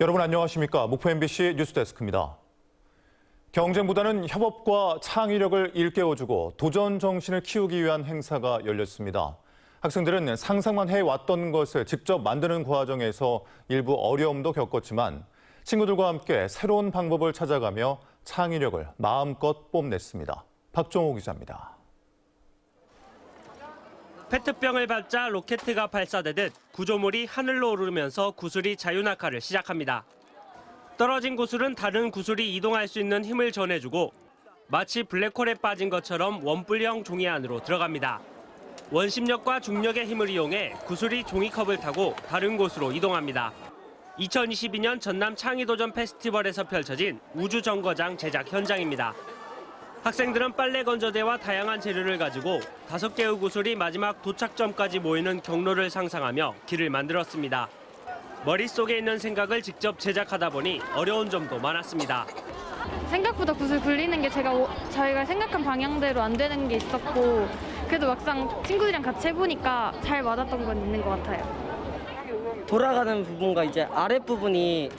여러분 안녕하십니까? 목포 MBC 뉴스데스크입니다. 경쟁보다는 협업과 창의력을 일깨워주고 도전 정신을 키우기 위한 행사가 열렸습니다. 학생들은 상상만 해왔던 것을 직접 만드는 과정에서 일부 어려움도 겪었지만 친구들과 함께 새로운 방법을 찾아가며 창의력을 마음껏 뽐냈습니다. 박종호 기자입니다. 페트병을 밟자 로켓가 발사되듯 구조물이 하늘로 오르면서 구슬이 자유낙하를 시작합니다. 떨어진 구슬은 다른 구슬이 이동할 수 있는 힘을 전해주고 마치 블랙홀에 빠진 것처럼 원뿔형 종이 안으로 들어갑니다. 원심력과 중력의 힘을 이용해 구슬이 종이컵을 타고 다른 곳으로 이동합니다. 2022년 전남 창의도전 페스티벌에서 펼쳐진 우주정거장 제작 현장입니다. 학생들은 빨래 건조대와 다양한 재료를 가지고 5개의 구슬이 마지막 도착점까지 모이는 경로를 상상하며 길을 만들었습니다. 머릿속에 있는 생각을 직접 제작하다 보니 어려운 점도 많았습니다. 생각보다 구슬 굴리는 게 저희가 생각한 방향대로 안 되는 게 있었고 그래도 막상 친구들이랑 같이 해보니까 잘 맞았던 건 있는 것 같아요. 돌아가는 부분과 이제 아랫부분이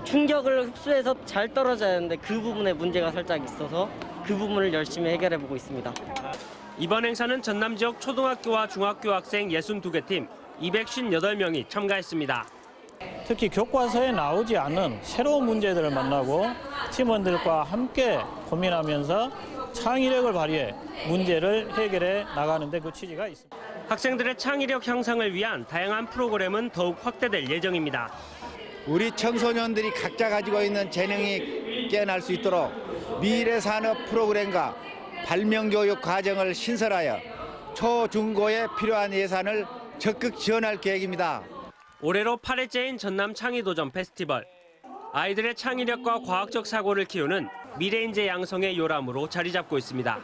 충격을 흡수해서 잘 떨어져야 하는데 그 부분에 문제가 살짝 있어서 그 부분을 열심히 해결해보고 있습니다. 이번 행사는 전남 지역 초등학교와 중학교 학생 62개 팀 258명이 참가했습니다. 특히 교과서에 나오지 않은 새로운 문제들을 만나고 팀원들과 함께 고민하면서 창의력을 발휘해 문제를 해결해 나가는 데 그 취지가 있습니다. 학생들의 창의력 향상을 위한 다양한 프로그램은 더욱 확대될 예정입니다. 우리 청소년들이 각자 가지고 있는 재능이 깨어날 수 있도록 미래 산업 프로그램과 발명교육 과정을 신설하여 초, 중고에 필요한 예산을 적극 지원할 계획입니다. 올해로 8회째인 전남 창의도전 페스티벌. 아이들의 창의력과 과학적 사고를 키우는 미래인재 양성의 요람으로 자리 잡고 있습니다.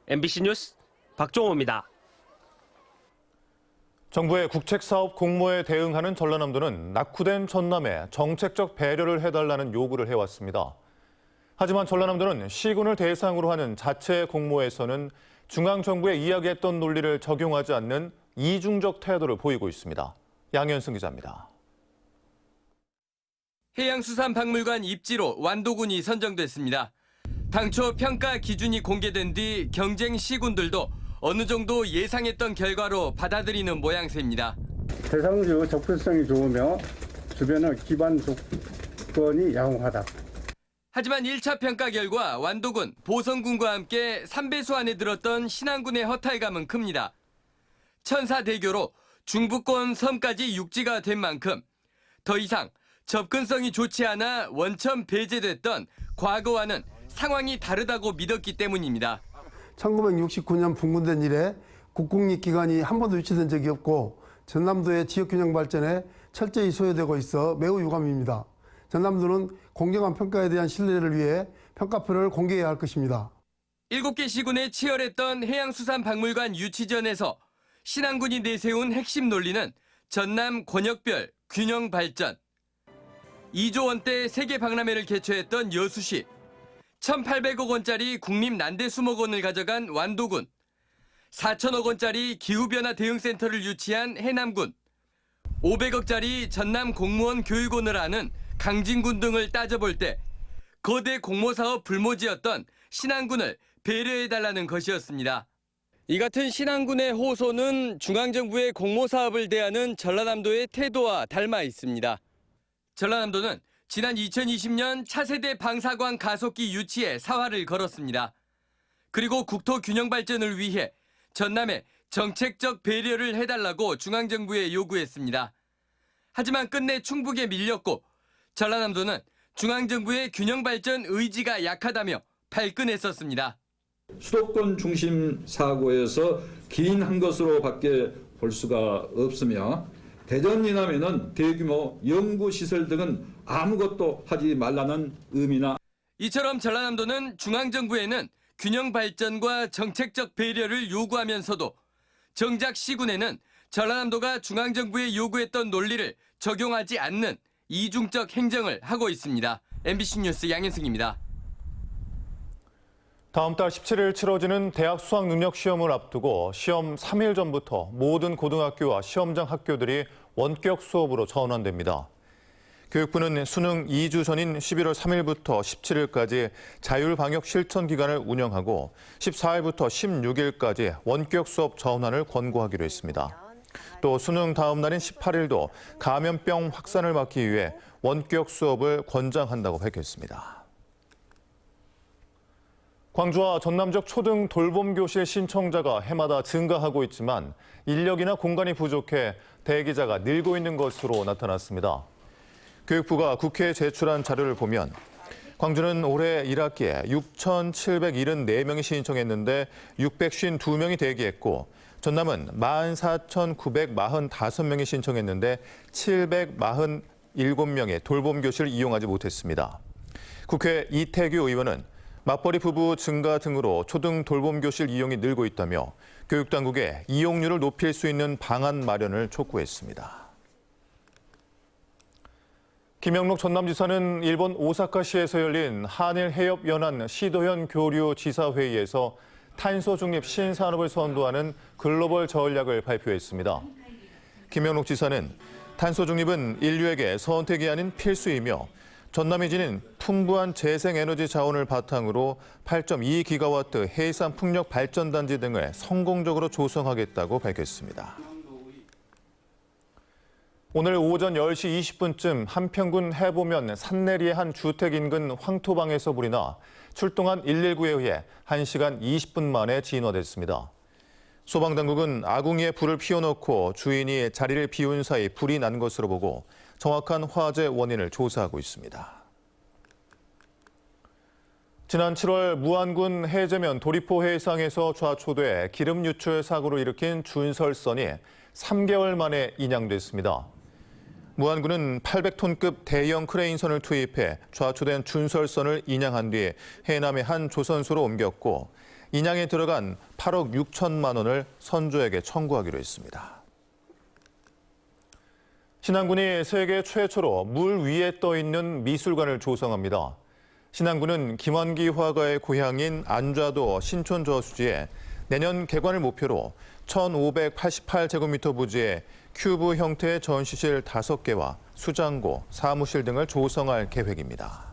MBC 뉴스 박종호입니다. 정부의 국책사업 공모에 대응하는 전라남도는 낙후된 전남에 정책적 배려를 해달라는 요구를 해왔습니다. 하지만 전라남도는 시군을 대상으로 하는 자체 공모에서는 중앙정부에 이야기했던 논리를 적용하지 않는 이중적 태도를 보이고 있습니다. 양현승 기자입니다. 해양수산박물관 입지로 완도군이 선정됐습니다. 당초 평가 기준이 공개된 뒤 경쟁 시군들도 어느 정도 예상했던 결과로 받아들이는 모양새입니다. 대상주 접근성이 좋으며 주변의 기반 조건이 양호하다. 하지만 1차 평가 결과 완도군, 보성군과 함께 3배수 안에 들었던 신안군의 허탈감은 큽니다. 천사대교로 중부권 섬까지 육지가 된 만큼 더 이상 접근성이 좋지 않아 원천 배제됐던 과거와는 상황이 다르다고 믿었기 때문입니다. 1969년 분군된 이래 국공립기관이 한 번도 유치된 적이 없고 전남도의 지역균형 발전에 철저히 소요되고 있어 매우 유감입니다. 전남도는 공정한 평가에 대한 신뢰를 위해 평가표를 공개해야 할 것입니다. 7개 시군에 치열했던 해양수산박물관 유치전에서 신안군이 내세운 핵심 논리는 전남 권역별 균형 발전. 2조 원대 세계 박람회를 개최했던 여수시, 1,800억 원짜리 국립난대수목원을 가져간 완도군, 4천억 원짜리 기후변화 대응센터를 유치한 해남군, 500억짜리 전남 공무원 교육원을 아는 강진군 등을 따져볼 때 거대 공모사업 불모지였던 신안군을 배려해달라는 것이었습니다. 이 같은 신안군의 호소는 중앙정부의 공모사업을 대하는 전라남도의 태도와 닮아 있습니다. 전라남도는 지난 2020년 차세대 방사광 가속기 유치에 사활을 걸었습니다. 그리고 국토 균형 발전을 위해 전남에 정책적 배려를 해달라고 중앙정부에 요구했습니다. 하지만 끝내 충북에 밀렸고 전라남도는 중앙정부의 균형 발전 의지가 약하다며 발끈했었습니다. 수도권 중심 사고에서 기인한 것으로밖에 볼 수가 없으며 대전 이남에는 대규모 연구시설 등은 아무것도 하지 말라는 의미나 이처럼 전라남도는 중앙정부에는 균형 발전과 정책적 배려를 요구하면서도 정작 시군에는 전라남도가 중앙정부에 요구했던 논리를 적용하지 않는 이중적 행정을 하고 있습니다. MBC 뉴스 양현승입니다. 다음 달 17일 치러지는 대학 수학능력시험을 앞두고 시험 3일 전부터 모든 고등학교와 시험장 학교들이 원격 수업으로 전환됩니다. 교육부는 수능 2주 전인 11월 3일부터 17일까지 자율방역 실천 기간을 운영하고 14일부터 16일까지 원격 수업 전환을 권고하기로 했습니다. 또 수능 다음 날인 18일도 감염병 확산을 막기 위해 원격 수업을 권장한다고 밝혔습니다. 광주와 전남 지역 초등 돌봄교실 신청자가 해마다 증가하고 있지만 인력이나 공간이 부족해 대기자가 늘고 있는 것으로 나타났습니다. 교육부가 국회에 제출한 자료를 보면 광주는 올해 1학기에 6,774명이 신청했는데 652명이 대기했고 전남은 14,945명이 신청했는데 747명의 돌봄교실을 이용하지 못했습니다. 국회 이태규 의원은 맞벌이 부부 증가 등으로 초등 돌봄교실 이용이 늘고 있다며 교육당국에 이용률을 높일 수 있는 방안 마련을 촉구했습니다. 김영록 전남지사는 일본 오사카시에서 열린 한일해협연안 시도현 교류 지사회의에서 탄소 중립 신산업을 선도하는 글로벌 전략을 발표했습니다. 김영록 지사는 탄소 중립은 인류에게 선택이 아닌 필수이며 전남이 지닌 풍부한 재생에너지 자원을 바탕으로 8.2기가와트 해상 풍력 발전단지 등을 성공적으로 조성하겠다고 밝혔습니다. 오늘 오전 10시 20분쯤 한평군 해보면 산내리의 한 주택 인근 황토방에서 불이 나 출동한 119에 의해 1시간 20분 만에 진화됐습니다. 소방당국은 아궁이에 불을 피워놓고 주인이 자리를 비운 사이 불이 난 것으로 보고 정확한 화재 원인을 조사하고 있습니다. 지난 7월 무안군 해제면 도리포 해상에서 좌초돼 기름 유출 사고를 일으킨 준설선이 3개월 만에 인양됐습니다. 무안군은 800톤급 대형 크레인선을 투입해 좌초된 준설선을 인양한 뒤 해남의 한 조선소로 옮겼고 인양에 들어간 8억 6천만 원을 선조에게 청구하기로 했습니다. 신안군이 세계 최초로 물 위에 떠 있는 미술관을 조성합니다. 신안군은 김환기 화가의 고향인 안좌도 신촌 저수지에 내년 개관을 목표로 1,588제곱미터 부지에 큐브 형태의 전시실 5개와 수장고, 사무실 등을 조성할 계획입니다.